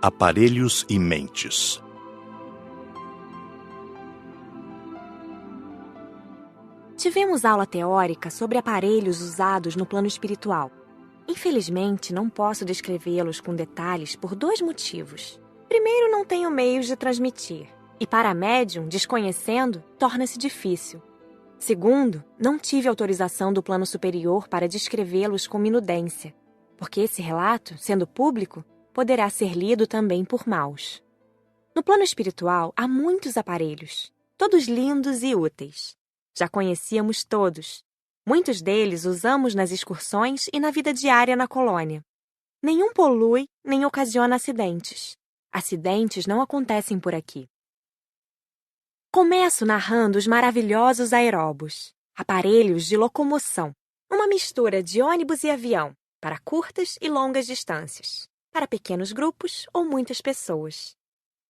Aparelhos e mentes. Tivemos aula teórica sobre aparelhos usados no plano espiritual. Infelizmente, não posso descrevê-los com detalhes por 2 motivos. Primeiro, não tenho meios de transmitir. E para a médium, desconhecendo, torna-se difícil. Segundo, não tive autorização do plano superior para descrevê-los com minudência, porque esse relato, sendo público, poderá ser lido também por maus. No plano espiritual, há muitos aparelhos, todos lindos e úteis. Já conhecíamos todos. Muitos deles usamos nas excursões e na vida diária na colônia. Nenhum polui nem ocasiona acidentes. Acidentes não acontecem por aqui. Começo narrando os maravilhosos aeróbos, aparelhos de locomoção, uma mistura de ônibus e avião, para curtas e longas distâncias, para pequenos grupos ou muitas pessoas.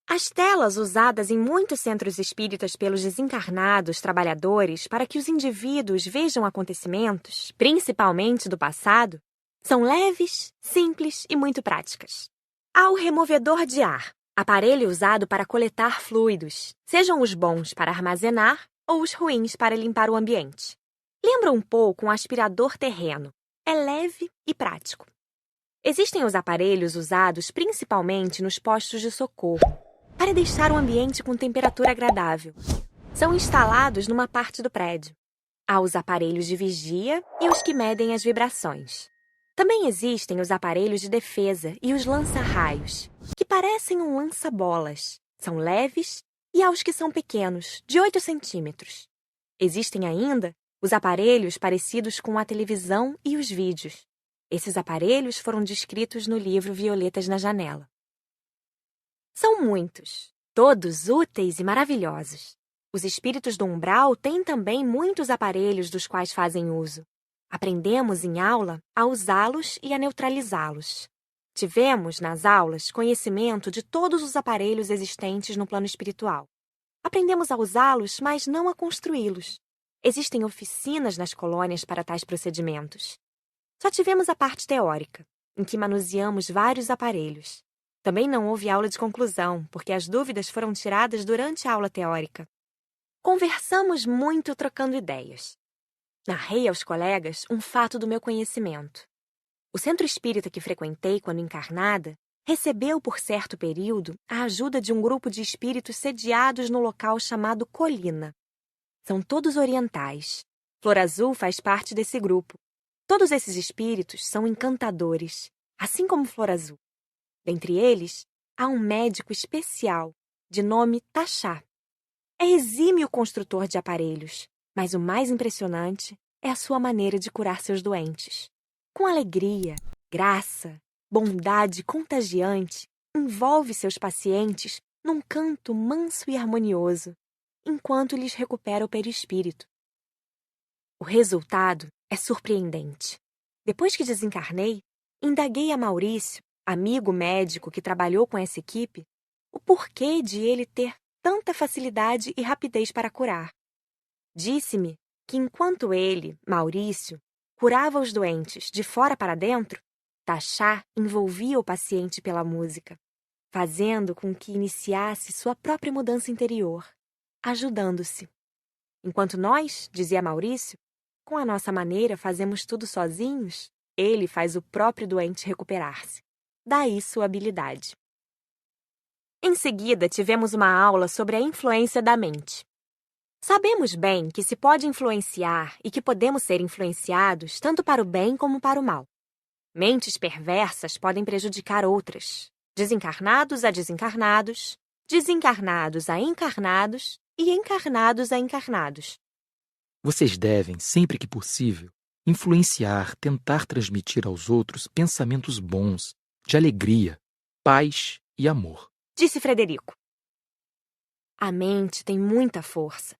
As telas usadas em muitos centros espíritas pelos desencarnados trabalhadores para que os indivíduos vejam acontecimentos, principalmente do passado, são leves, simples e muito práticas. Há o removedor de ar, aparelho usado para coletar fluidos, sejam os bons para armazenar ou os ruins para limpar o ambiente. Lembra um pouco um aspirador terreno. É leve e prático. Existem os aparelhos usados principalmente nos postos de socorro, para deixar o ambiente com temperatura agradável. São instalados numa parte do prédio. Há os aparelhos de vigia e os que medem as vibrações. Também existem os aparelhos de defesa e os lança-raios, que parecem um lança-bolas. São leves e há os que são pequenos, de 8 centímetros. Existem ainda os aparelhos parecidos com a televisão e os vídeos. Esses aparelhos foram descritos no livro Violetas na Janela. São muitos, todos úteis e maravilhosos. Os espíritos do umbral têm também muitos aparelhos dos quais fazem uso. Aprendemos em aula a usá-los e a neutralizá-los. Tivemos, nas aulas, conhecimento de todos os aparelhos existentes no plano espiritual. Aprendemos a usá-los, mas não a construí-los. Existem oficinas nas colônias para tais procedimentos. Só tivemos a parte teórica, em que manuseamos vários aparelhos. Também não houve aula de conclusão, porque as dúvidas foram tiradas durante a aula teórica. Conversamos muito trocando ideias. Narrei aos colegas um fato do meu conhecimento. O centro espírita que frequentei quando encarnada recebeu por certo período a ajuda de um grupo de espíritos sediados no local chamado Colina. São todos orientais. Flor Azul faz parte desse grupo. Todos esses espíritos são encantadores, assim como Flor Azul. Dentre eles, há um médico especial, de nome Taxá. É exímio construtor de aparelhos, mas o mais impressionante é a sua maneira de curar seus doentes. Com alegria, graça, bondade contagiante, envolve seus pacientes num canto manso e harmonioso, enquanto lhes recupera o perispírito. O resultado é surpreendente. Depois que desencarnei, indaguei a Maurício, amigo médico que trabalhou com essa equipe, o porquê de ele ter tanta facilidade e rapidez para curar. Disse-me que enquanto ele, Maurício, curava os doentes de fora para dentro, Taxá envolvia o paciente pela música, fazendo com que iniciasse sua própria mudança interior, ajudando-se. Enquanto nós, dizia Maurício, com a nossa maneira fazemos tudo sozinhos, ele faz o próprio doente recuperar-se. Daí sua habilidade. Em seguida, tivemos uma aula sobre a influência da mente. Sabemos bem que se pode influenciar e que podemos ser influenciados tanto para o bem como para o mal. Mentes perversas podem prejudicar outras, desencarnados a desencarnados, desencarnados a encarnados e encarnados a encarnados. Vocês devem, sempre que possível, influenciar, tentar transmitir aos outros pensamentos bons, de alegria, paz e amor. Disse Frederico. A mente tem muita força.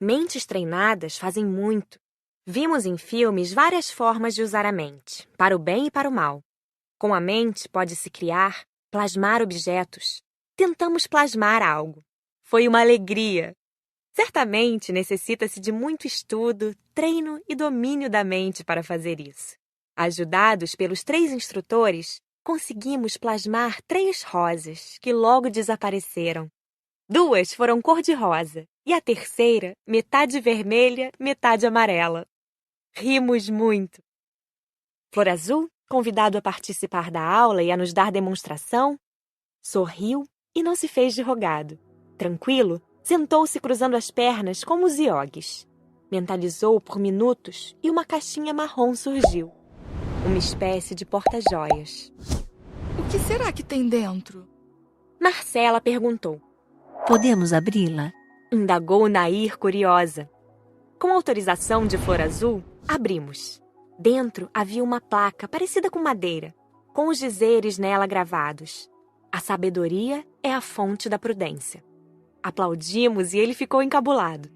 Mentes treinadas fazem muito. Vimos em filmes várias formas de usar a mente, para o bem e para o mal. Com a mente pode-se criar, plasmar objetos. Tentamos plasmar algo. Foi uma alegria. Certamente necessita-se de muito estudo, treino e domínio da mente para fazer isso. Ajudados pelos 3 instrutores, conseguimos plasmar 3 rosas, que logo desapareceram. 2 foram cor-de-rosa e a terceira, metade vermelha, metade amarela. Rimos muito. Flor Azul, convidado a participar da aula e a nos dar demonstração, sorriu e não se fez de rogado. Tranquilo, sentou-se cruzando as pernas como os iogues. Mentalizou por minutos e uma caixinha marrom surgiu. Uma espécie de porta-joias. O que será que tem dentro? Marcela perguntou. Podemos abri-la? Indagou Nair, curiosa. Com autorização de Flor Azul, abrimos. Dentro havia uma placa parecida com madeira, com os dizeres nela gravados. A sabedoria é a fonte da prudência. Aplaudimos e ele ficou encabulado.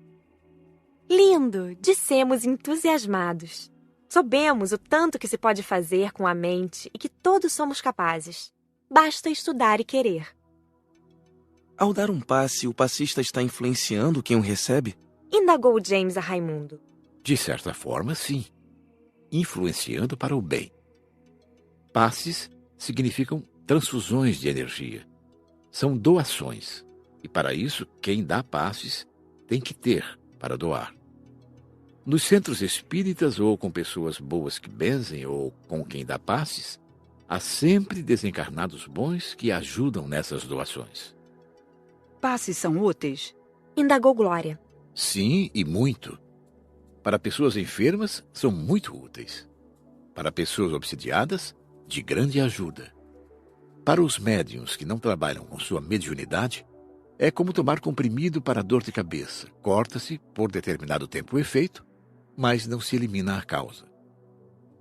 Lindo! Dissemos entusiasmados. Soubemos o tanto que se pode fazer com a mente e que todos somos capazes. Basta estudar e querer. Ao dar um passe, o passista está influenciando quem o recebe? Indagou James a Raimundo. De certa forma, sim. Influenciando para o bem. Passes significam transfusões de energia. São doações. E para isso, quem dá passes tem que ter para doar. Nos centros espíritas ou com pessoas boas que benzem ou com quem dá passes, há sempre desencarnados bons que ajudam nessas doações. Passes são úteis? Indagou Glória. Sim, e muito. Para pessoas enfermas, são muito úteis. Para pessoas obsidiadas, de grande ajuda. Para os médiuns que não trabalham com sua mediunidade, é como tomar comprimido para dor de cabeça. Corta-se por determinado tempo o efeito, mas não se elimina a causa.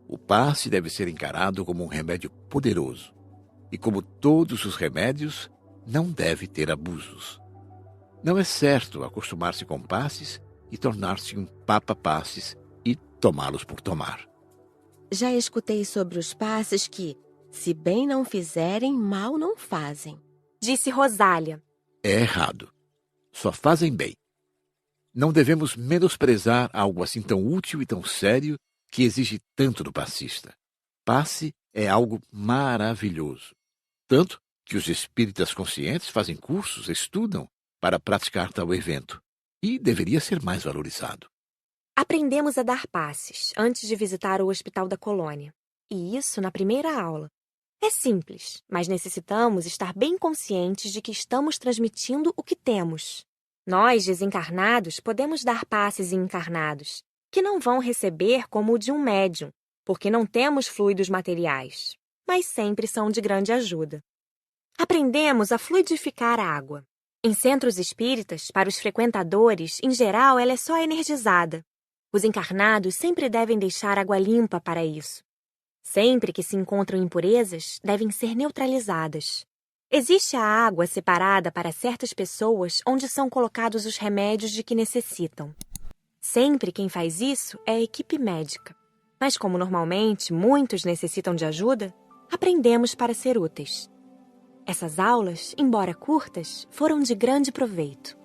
O passe deve ser encarado como um remédio poderoso. E como todos os remédios, não deve ter abusos. Não é certo acostumar-se com passes e tornar-se um papa-passes e tomá-los por tomar. Já escutei sobre os passes que, se bem não fizerem, mal não fazem. Disse Rosália. É errado. Só fazem bem. Não devemos menosprezar algo assim tão útil e tão sério que exige tanto do passista. Passe é algo maravilhoso. Tanto que os espíritas conscientes fazem cursos, estudam para praticar tal evento. E deveria ser mais valorizado. Aprendemos a dar passes antes de visitar o Hospital da Colônia. E isso na primeira aula. É simples, mas necessitamos estar bem conscientes de que estamos transmitindo o que temos. Nós, desencarnados, podemos dar passes em encarnados, que não vão receber como o de um médium, porque não temos fluidos materiais, mas sempre são de grande ajuda. Aprendemos a fluidificar a água. Em centros espíritas, para os frequentadores, em geral, ela é só energizada. Os encarnados sempre devem deixar água limpa para isso. Sempre que se encontram impurezas, devem ser neutralizadas. Existe a água separada para certas pessoas onde são colocados os remédios de que necessitam. Sempre quem faz isso é a equipe médica. Mas como normalmente muitos necessitam de ajuda, aprendemos para ser úteis. Essas aulas, embora curtas, foram de grande proveito.